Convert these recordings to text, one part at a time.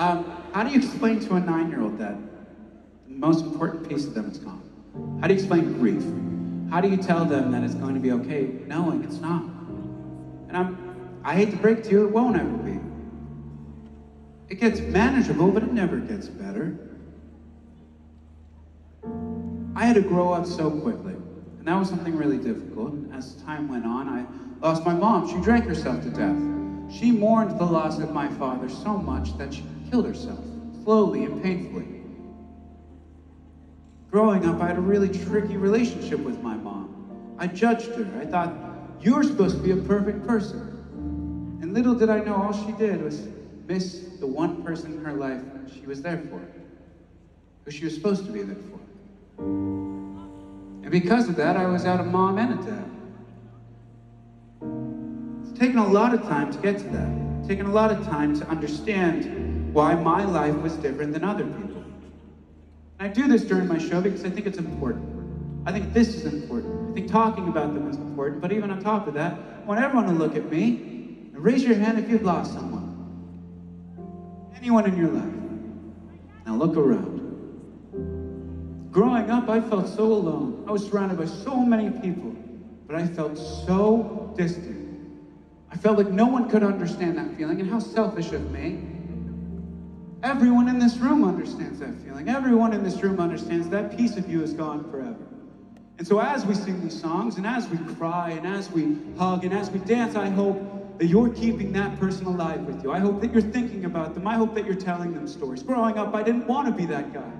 How do you explain to a 9-year-old that the most important piece of them is gone? How do you explain grief? How do you tell them that it's going to be okay knowing it's not? And I hate to break it to you, it won't ever be. It gets manageable, but it never gets better. I had to grow up so quickly, and that was something really difficult. As time went on, I lost my mom. She drank herself to death. She mourned the loss of my father so much that she killed herself, slowly and painfully. Growing up, I had a really tricky relationship with my mom. I judged her. I thought, you're supposed to be a perfect person. And little did I know all she did was miss the one person in her life she was there for, who she was supposed to be there for. And because of that, I was out a mom and a dad. It's taken a lot of time to get to that. It's taken a lot of time to understand why my life was different than other people. And I do this during my show because I think it's important. I think this is important. I think talking about them is important, but even on top of that, I want everyone to look at me and raise your hand if you've lost someone. Anyone in your life. Now look around. Growing up, I felt so alone. I was surrounded by so many people, but I felt so distant. I felt like no one could understand that feeling, and how selfish of me. Everyone in this room understands that feeling. Everyone in this room understands that piece of you is gone forever. And so as we sing these songs, and as we cry, and as we hug, and as we dance, I hope that you're keeping that person alive with you. I hope that you're thinking about them. I hope that you're telling them stories. Growing up, I didn't want to be that guy.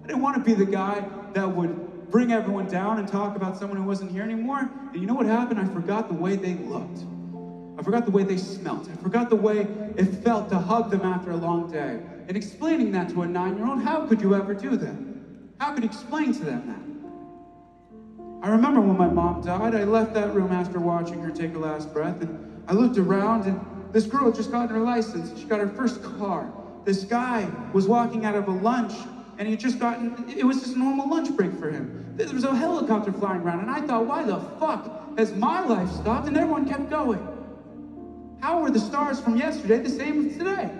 I didn't want to be the guy that would bring everyone down and talk about someone who wasn't here anymore. And you know what happened? I forgot the way they looked. I forgot the way they smelt. I forgot the way it felt to hug them after a long day. And explaining that to a 9-year-old, how could you ever do that? How could you explain to them that? I remember when my mom died, I left that room after watching her take her last breath, and I looked around, and this girl had just gotten her license. She got her first car. This guy was walking out of a lunch, and he had just gotten, it was just a normal lunch break for him. There was a helicopter flying around, and I thought, why the fuck has my life stopped? And everyone kept going. How are the stars from yesterday the same as today?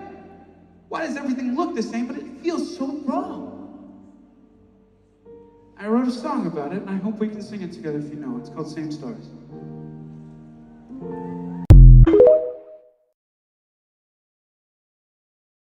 Why does everything look the same, but it feels so wrong? I wrote a song about it, and I hope we can sing it together if you know it. It's called Same Stars.